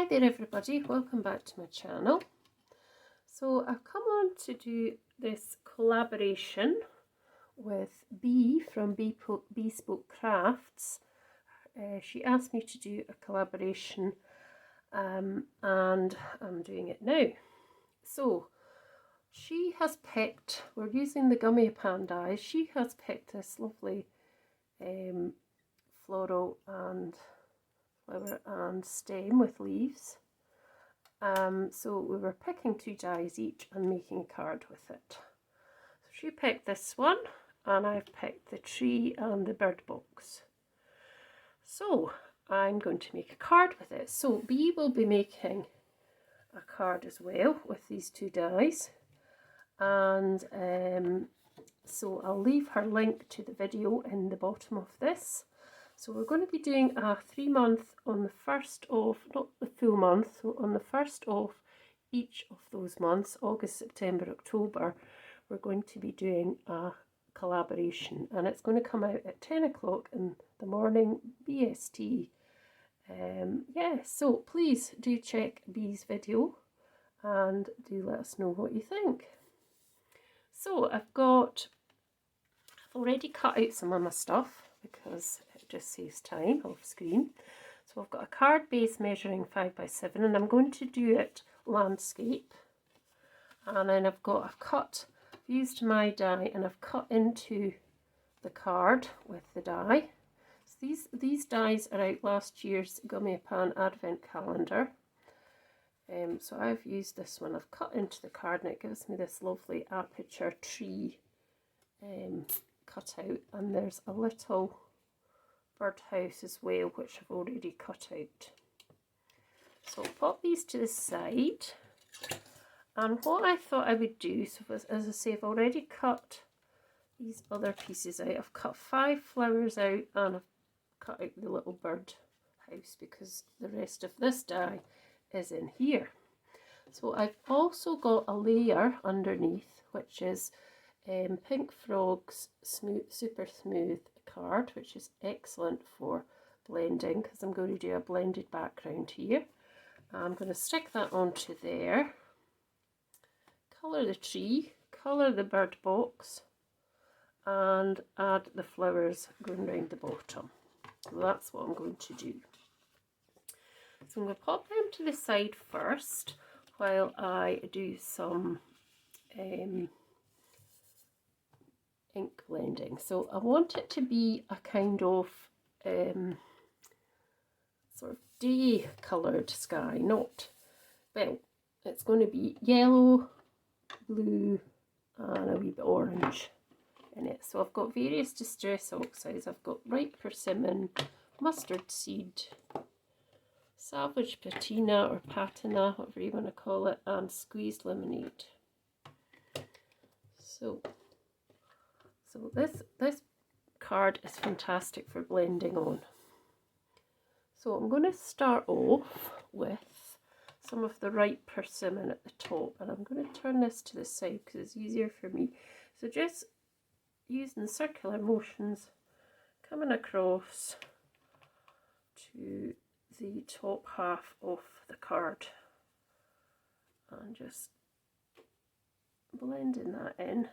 Hi there everybody, welcome back to my channel. So I've come on to do this collaboration with Bea from Bespoke Crafts. She asked me to do a collaboration and I'm doing it now. So she has picked, we're using the Gummiapan dies, she has picked this lovely floral and flower and stem with leaves. So we were picking 2 dies each and making a card with it. So she picked this one and I've picked the tree and the bird box. So I'm going to make a card with it. So Bea will be making a card as well with these 2 dies, and so I'll leave her link to the video in the bottom of this. So we're going to be doing a 3-month on the 1st of, not the full month, so on the 1st of each of those months, August, September, October, we're going to be doing a collaboration, and it's going to come out at 10 o'clock in the morning BST. Yeah, so please do check Bea's video and do let us know what you think. So I've already cut out some of my stuff because it just saves time off screen. So I've got a card base measuring 5x7 and I'm going to do it landscape. And then I've used my die and I've cut into the card with the die. So these dies are out last year's Gummiapan Advent Calendar. So I've used this one, I've cut into the card and it gives me this lovely aperture tree cut out, and there's a little birdhouse as well which I've already cut out. So I'll pop these to the side, and what I thought I would do, so as I say, I've already cut these other pieces out. I've cut 5 flowers out and I've cut out the little bird house because the rest of this die is in here. So I've also got a layer underneath which is Pink Frog's super smooth card, which is excellent for blending because I'm going to do a blended background here. I'm going to stick that onto there, colour the tree, colour the bird box and add the flowers going round the bottom. So that's what I'm going to do. So I'm going to pop them to the side first while I do some ink blending. So I want it to be a kind of sort of day coloured sky, not, well, it's going to be yellow, blue and a wee bit orange in it. So I've got various distress oxides. I've got ripe persimmon, mustard seed, salvage patina or patina, whatever you want to call it, and squeezed lemonade. So this card is fantastic for blending on. So I'm going to start off with some of the ripe persimmon at the top, and I'm going to turn this to the side because it's easier for me. So just using circular motions, coming across to the top half of the card and just blending that in.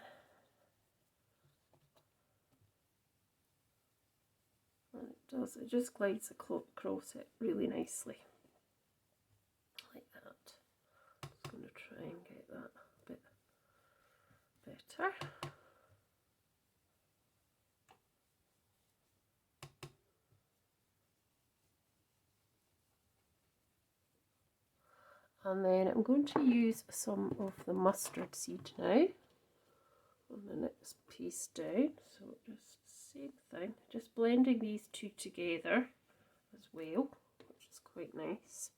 And it just glides across it really nicely, like that. I'm just going to try and get that a bit better. And then I'm going to use some of the mustard seed now on the next piece down. So just same thing, just blending these 2 together as well, which is quite nice.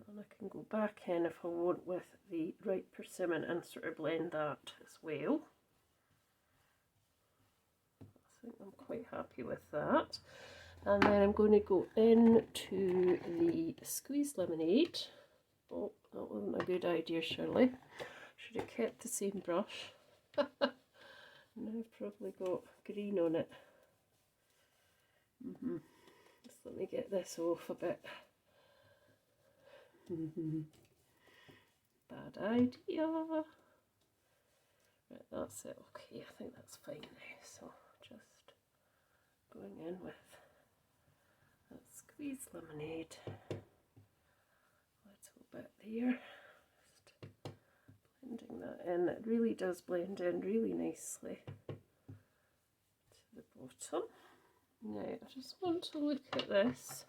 And I can go back in if I want with the ripe persimmon and sort of blend that as well. I think I'm quite happy with that. And then I'm going to go into the squeezed lemonade. Oh, that wasn't a good idea, Shirley. Should have kept the same brush. And I've probably got green on it. Just let me get this off a bit. Bad idea. Right, that's it. Okay, I think that's fine now. So just going in with that squeezed lemonade. A little bit there. Just blending that in. It really does blend in really nicely to the bottom. Now I just want to look at this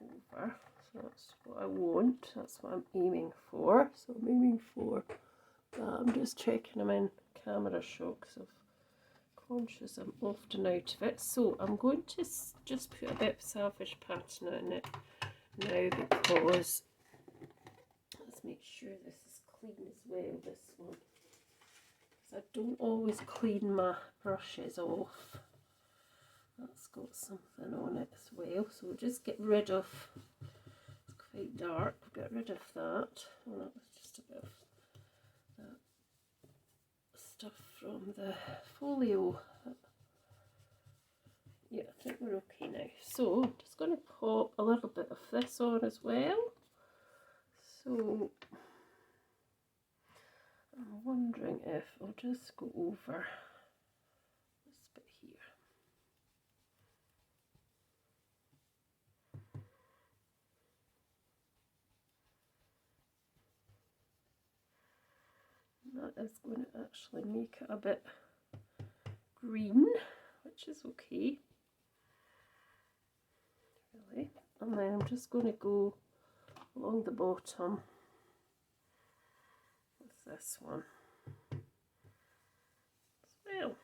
over. So that's what I want. That's what I'm aiming for. So I'm aiming for that. I'm just checking I'm in camera shot because I'm conscious I'm often out of it. So I'm going to just put a bit of selfish patina in it now because let's make sure this is clean as well, this one. Because I don't always clean my brushes off. That's got something on it as well. So we'll just get rid of, it's quite dark, we'll get rid of that. Oh, that was just a bit of that stuff from the folio. Yeah, I think we're okay now. So I'm just going to pop a little bit of this on as well. So I'm wondering if I'll just go over this bit here. That is going to actually make it a bit green, which is okay. Really. And then I'm just going to go along the bottom with this one as well.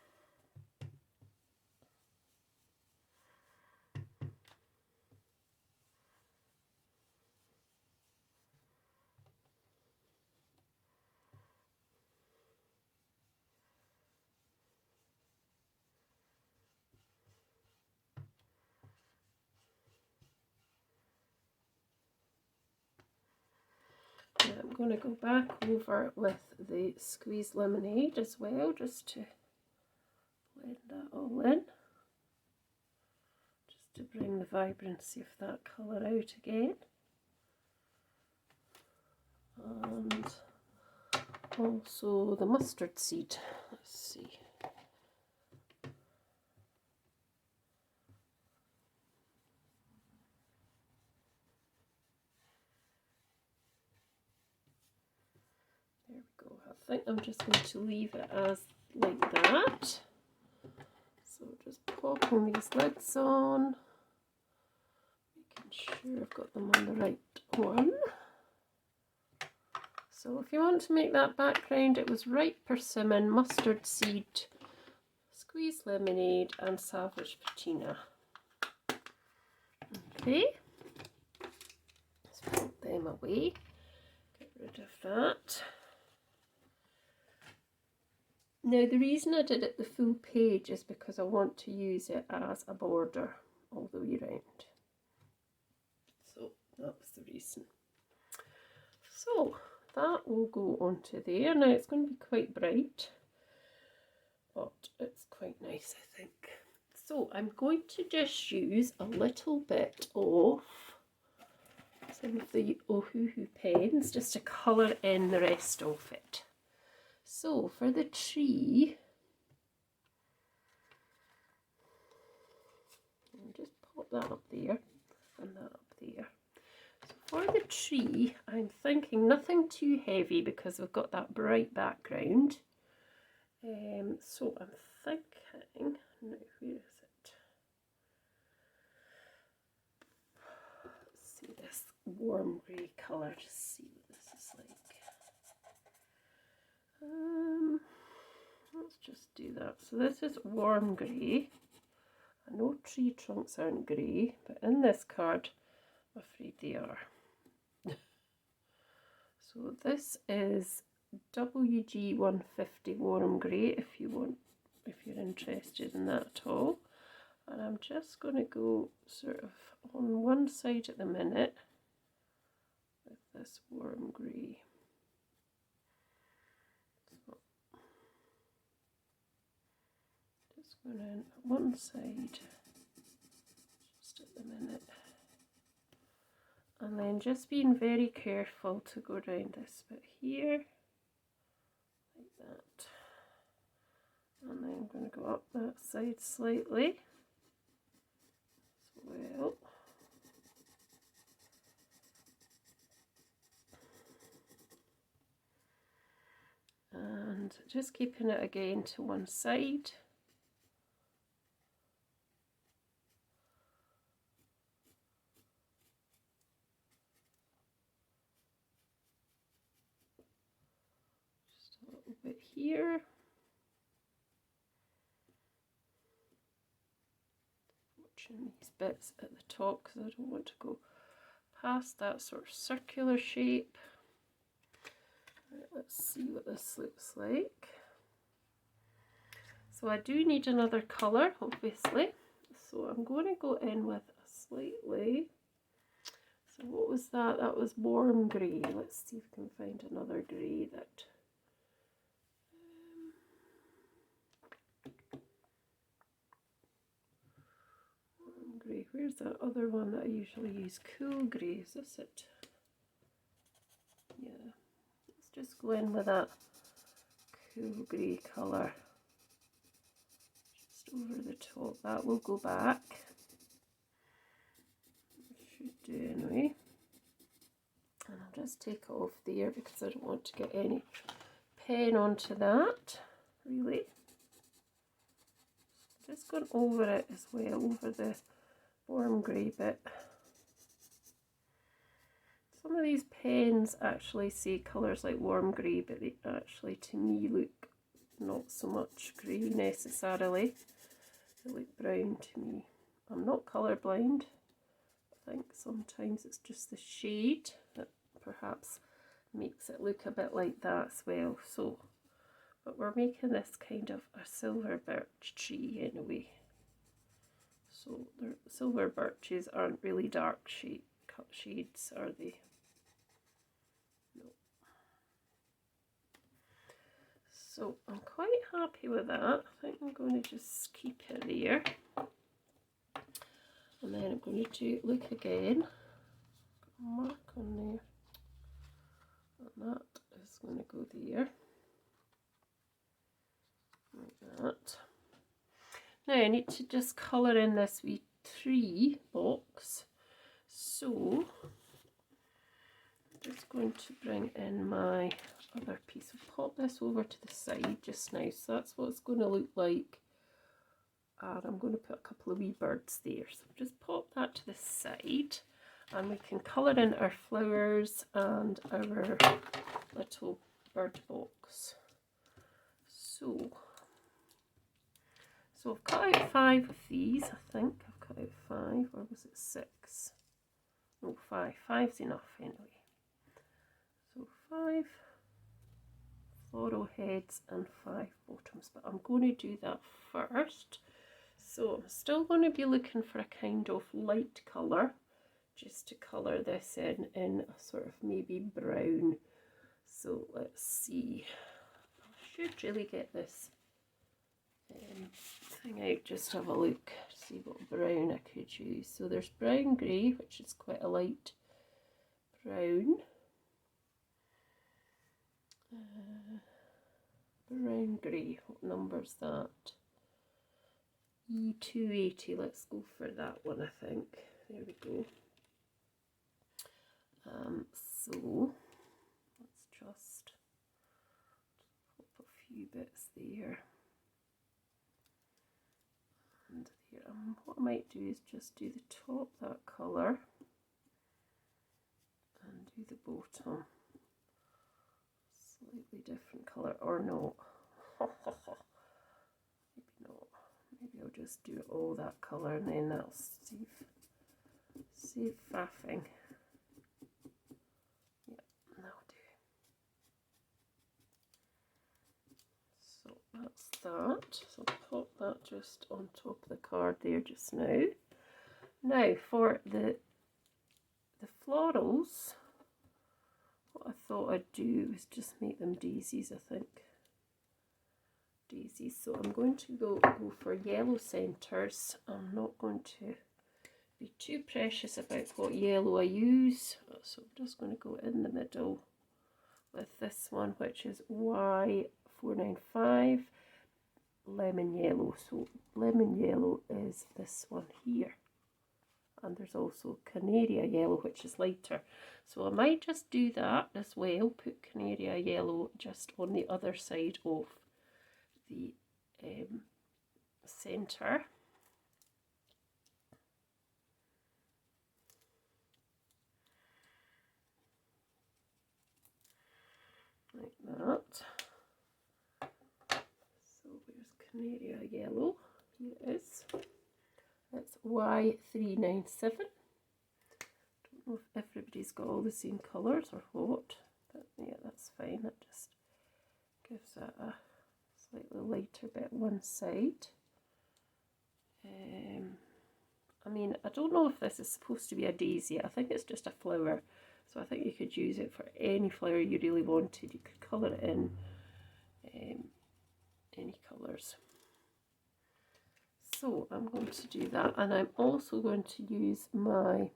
I'm going to go back over with the squeezed lemonade as well, just to blend that all in, just to bring the vibrancy of that colour out again. And also the mustard seed. Let's see. There we go. I think I'm just going to leave it as like that. So just popping these lids on, making sure I've got them on the right one. So if you want to make that background, it was ripe persimmon, mustard seed, squeezed lemonade and salvage patina. Okay, let's put them away, get rid of that. Now the reason I did it the full page is because I want to use it as a border all the way around. So that was the reason. So that will go onto there. Now it's going to be quite bright, but it's quite nice, I think. So I'm going to just use a little bit of some of the Ohuhu pens just to colour in the rest of it. So for the tree, I'll just pop that up there and that up there. So for the tree, I'm thinking nothing too heavy because we've got that bright background. So I'm thinking, now where is it? Let's see this warm grey colour, just see what this is like. Let's just do that. So this is warm grey. I know tree trunks aren't grey, but in this card, I'm afraid they are. So this is WG 150 warm grey if you're interested in that at all. And I'm just going to go sort of on one side at the minute with this warm grey. Just going in one side, just at the minute. And then just being very careful to go around this bit here, like that. And then I'm going to go up that side slightly as well. And just keeping it again to one side. Just a little bit here. Watching these bits at the top because I don't want to go past that sort of circular shape. Right, let's see what this looks like. So I do need another colour, obviously. So I'm going to go in with a slightly, so what was that? That was warm grey. Let's see if we can find another grey that warm grey. Where's that other one that I usually use? Cool grey. Is this it? Yeah. Let's just go in with that cool grey colour. Over the top. That will go back. It should do anyway. And I'll just take it off there because I don't want to get any pen onto that, really. Just going over it as well, over the warm grey bit. Some of these pens actually say colours like warm grey, but they actually to me look not so much grey necessarily. They look brown to me. I'm not colourblind. I think sometimes it's just the shade that perhaps makes it look a bit like that as well. So, but we're making this kind of a silver birch tree anyway. So the silver birches aren't really dark shades, are they? No. So I'm quite happy with that. I think I'm going to just keep it there. And then I'm going to look again. Got a mark on there. And that is going to go there. Like that. Now I need to just colour in this wee tree box. So I'm just going to bring in my other piece. I'll pop this over to the side just now, so that's what it's going to look like. And I'm going to put a couple of wee birds there, so just pop that to the side and we can colour in our flowers and our little bird box. So I've cut out 5 of these. I think I've cut out 5, or was it 6? No, 5. 5's enough anyway. So 5 floral heads and 5 bottoms, but I'm going to do that first. So I'm still going to be looking for a kind of light colour, just to colour this in a sort of maybe brown. So let's see, I should really get this thing out, just have a look, see what brown I could use. So there's brown grey, which is quite a light brown. Brown grey, what number's that? E280, let's go for that one, I think. There we go. So let's just pop a few bits there. And here, what I might do is just do the top that colour and do the bottom slightly different colour, or no. Maybe not. Maybe I'll just do all that colour and then that'll save faffing. Yeah, that'll do. So that's that. So I'll pop that just on top of the card there just now. Now for the florals, what I thought I'd do was just make them daisies, I think. daisies. So I'm going to go for yellow centres. I'm not going to be too precious about what yellow I use. So I'm just going to go in the middle with this one, which is Y495 lemon yellow. So lemon yellow is this one here. And there's also Canaria yellow, which is lighter. So I might just do that as well, put Canaria yellow just on the other side of the centre. Like that. So where's Canaria yellow? Here it is. It's Y397. Don't know if everybody's got all the same colours or what, but yeah, that's fine. It just gives it a slightly lighter bit one side. I mean, I don't know if this is supposed to be a daisy. I think it's just a flower. So I think you could use it for any flower you really wanted. You could colour it in any colours. So I'm going to do that, and I'm also going to use my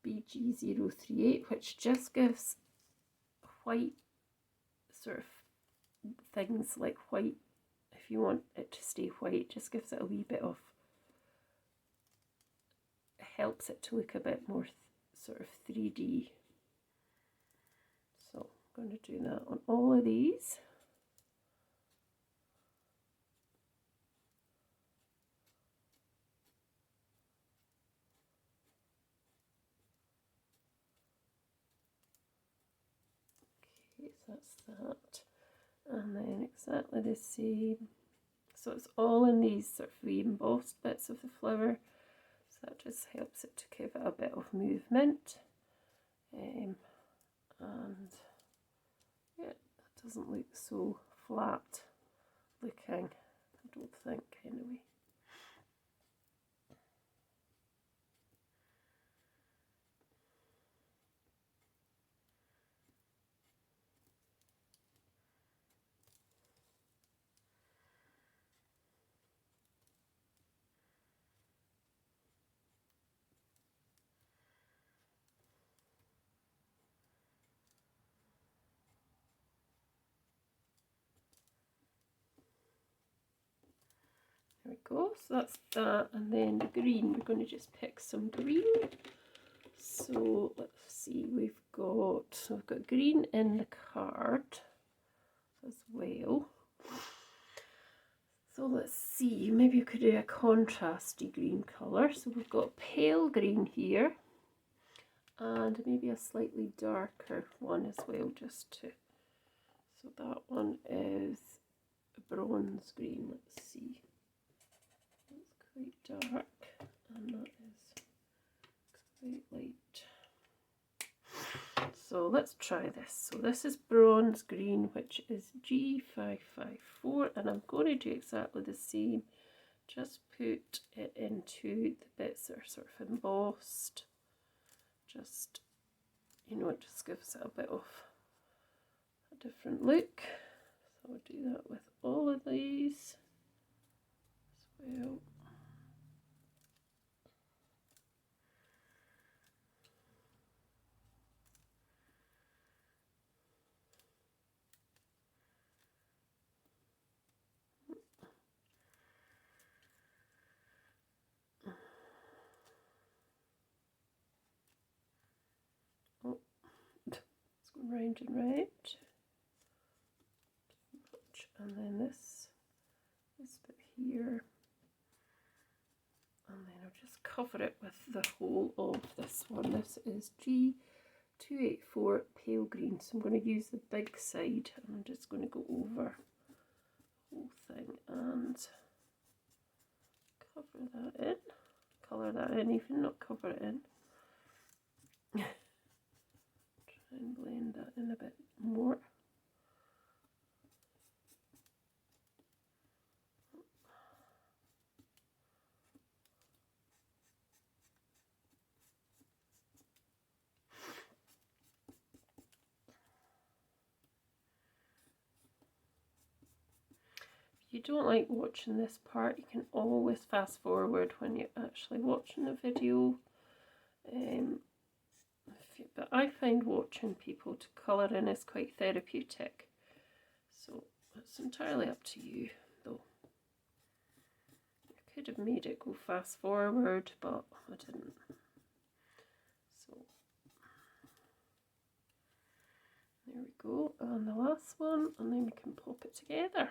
BG038, which just gives white sort of things like white. If you want it to stay white, just gives it a wee bit of, helps it to look a bit more sort of 3D. So I'm going to do that on all of these. Okay, so that's that. And then exactly the same. So it's all in these sort of wee embossed bits of the flower. So that just helps it to give it a bit of movement. And yeah, that doesn't look so flat looking, I don't think, anyway. There we go, so that's that, and then the green, we're going to just pick some green. So let's see, we've got green in the card as well. So let's see, maybe you could do a contrasty green colour. So we've got pale green here, and maybe a slightly darker one as well, just to, so that one is bronze green. Let's see, it's quite dark, and that is quite light. So let's try this. So this is bronze green, which is G554, and I'm going to do exactly the same. Just put it into the bits that are sort of embossed. Just, you know, it just gives it a bit of a different look. So I'll do that with all of these as well. Oh, it's going round and round. And then this bit here. And then I'll just cover it with the whole of this one. This is G284 pale green. So I'm going to use the big side, and I'm just going to go over the whole thing and cover that in. Colour that in, even not cover it in. Try and blend that in a bit more. you don't like watching this part, you can always fast forward when you're actually watching the video. But I find watching people to colour in is quite therapeutic. So it's entirely up to you, though. I could have made it go fast forward, but I didn't. So there we go, and the last one, and then we can pop it together.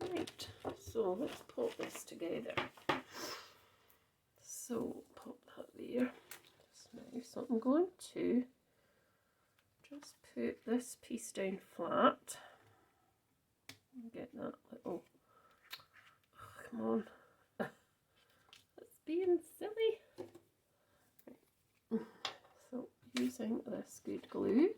Right, so let's pop this together. So pop that there just now. So I'm going to just put this piece down flat and get that little, oh, come on, it's being silly. Right. So using this good glue,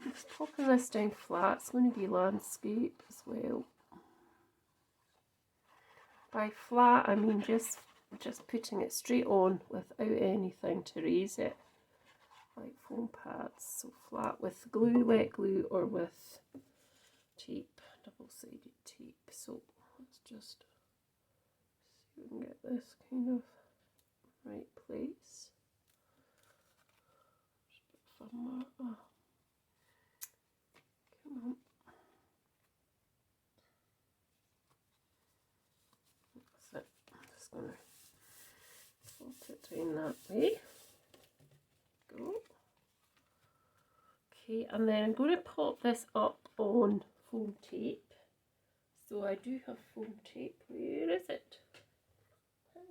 just popping this down flat. It's going to be landscape as well. By flat I mean just putting it straight on without anything to raise it, like foam pads. So flat with glue, wet glue, or with tape, double-sided tape. So let's just see if we can get this kind of right place. Just a bit firmer. Oh. Come on. That's it. I'm just going to pop it down that way. Go. Okay, and then I'm going to pop this up on foam tape. So I do have foam tape. Where is it?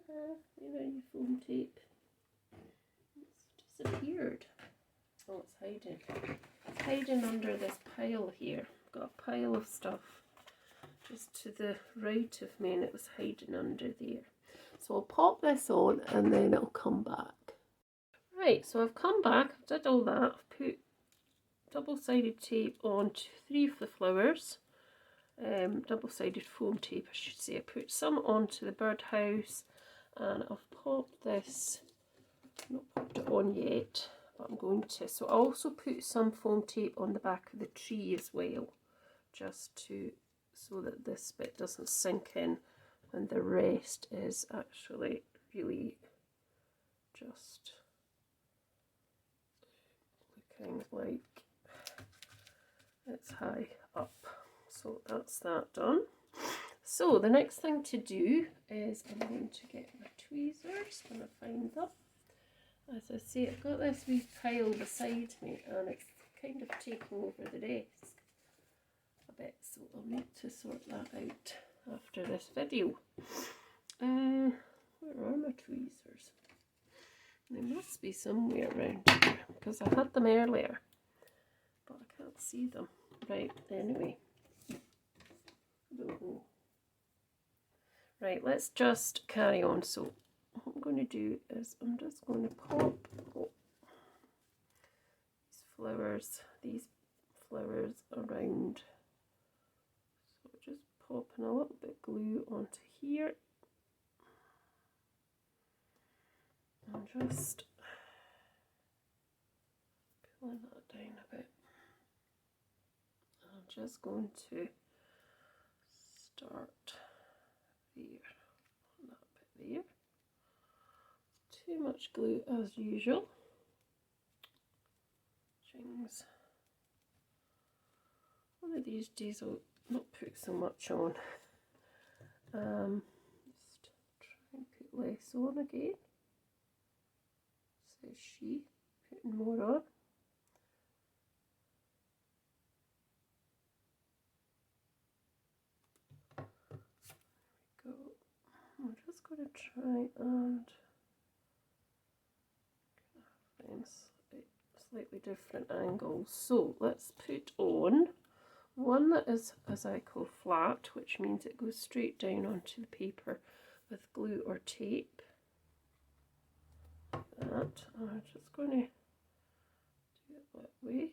Where are you, foam tape? It's disappeared. Oh, it's hiding. It's hiding under this pile here. I've got a pile of stuff just to the right of me, and it was hiding under there. So I'll pop this on and then it'll come back. Right, so I've come back, I've did all that, I've put double-sided tape on 3 of the flowers, double-sided foam tape I should say. I put some onto the birdhouse, and I've popped this, not popped it on yet, but I'm going to. So I also put some foam tape on the back of the tree as well, just to, so that this bit doesn't sink in and the rest is actually really just looking like it's high up. So that's that done. So the next thing to do is I'm going to get my tweezers when I find them. As I say, I've got this wee pile beside me and it's kind of taking over the desk a bit, so I'll need to sort that out after this video. Where are my tweezers? They must be somewhere around here because I had them earlier, but I can't see them. Right, anyway. Right, let's just carry on. So what I'm going to do is I'm just going to pop these flowers around. So just popping a little bit of glue onto here and just pulling that down a bit. I'm just going to start there, on that bit there. Too much glue as usual. Things. One of these days I'll not put so much on. Just try and put less on again. Says she, putting more on. There we go. I'm just going to try and find slightly different angles. So let's put on one that is, as I call, flat, which means it goes straight down onto the paper with glue or tape. That. I'm just going to do it that way.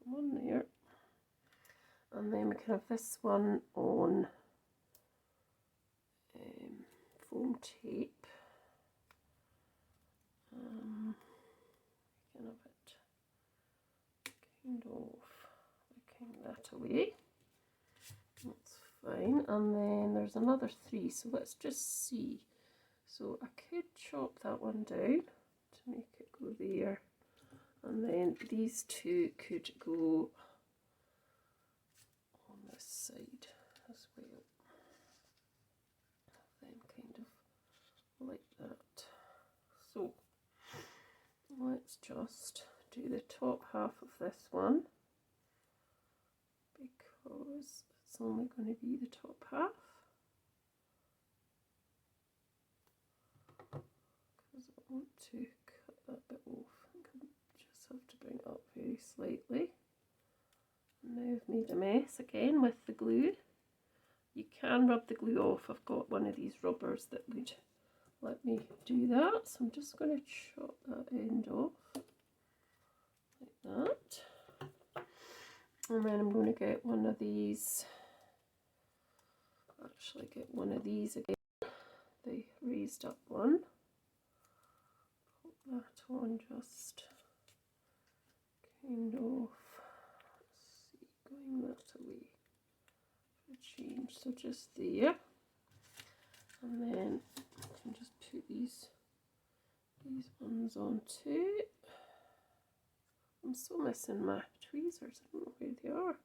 One there. And then we can have this one on foam tape. away. That's fine. And then there's another 3, so let's just see. So I could chop that one down to make it go there, and then these 2 could go on this side as well. Then kind of like that. So let's just do the top half of this one, because it's only going to be the top half. Because I want to cut that bit off. I just have to bring it up very slightly. Now I've made a mess again with the glue. You can rub the glue off. I've got one of these rubbers that would let me do that. So I'm just going to chop that end off like that. And then I'm going to get one of these, actually get one of these again, the raised up one. Put that on just kind of, let's see, going that away for a change. So just there. And then I can just put these ones on too. I'm still missing my tweezers. I don't know where they are.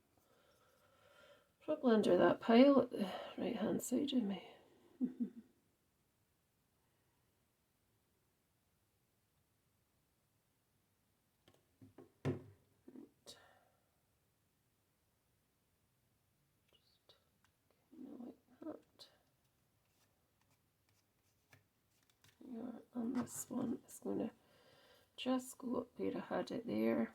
Probably under that pile at the right hand side of me. And this one is going to just go up where I had it there.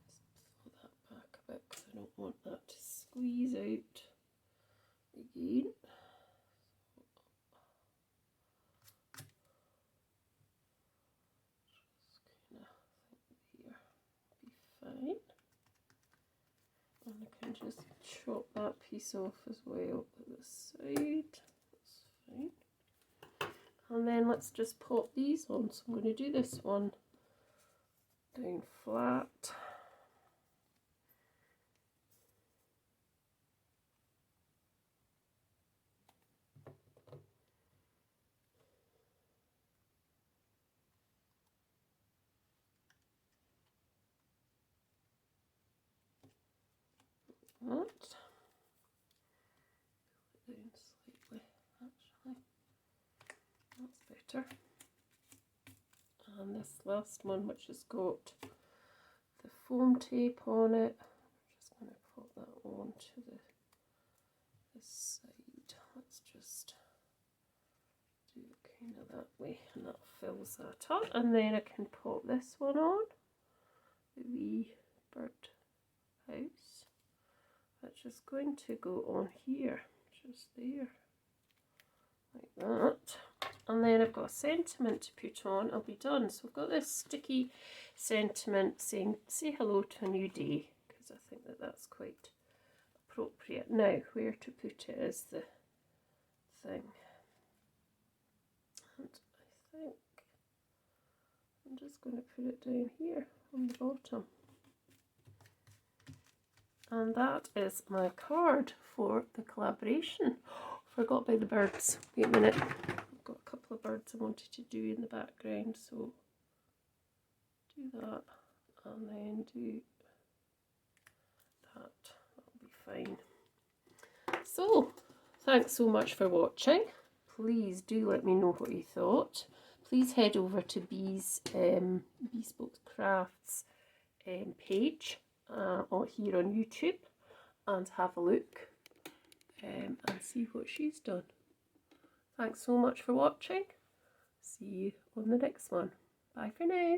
Just pull that back a bit because I don't want that to squeeze out again. Just kind of think there, be fine. And I can just chop that piece off as well at the side. That's fine. And then let's just pop these on. So I'm going to do this one down flat. That. Down slightly, actually. That's better. And this last one, which has got the foam tape on it, I'm just going to put that on to this side. Let's just do it kind of that way, and that fills that up. And then I can pop this one on, the wee bird house. That's just going to go on here, just there, like that. And then I've got a sentiment to put on. I'll be done. So I've got this sticky sentiment saying, say hello to a new day, because I think that that's quite appropriate. Now, where to put it is the thing. And I think I'm just going to put it down here on the bottom. And that is my card for the collaboration. Forgot about the birds. Wait a minute. I've got a couple of birds I wanted to do in the background, so do that and then do that. That'll be fine. So, thanks so much for watching. Please do let me know what you thought. Please head over to Bea's Bespoke Crafts page or here on YouTube and have a look and see what she's done. Thanks so much for watching. See you on the next one. Bye for now.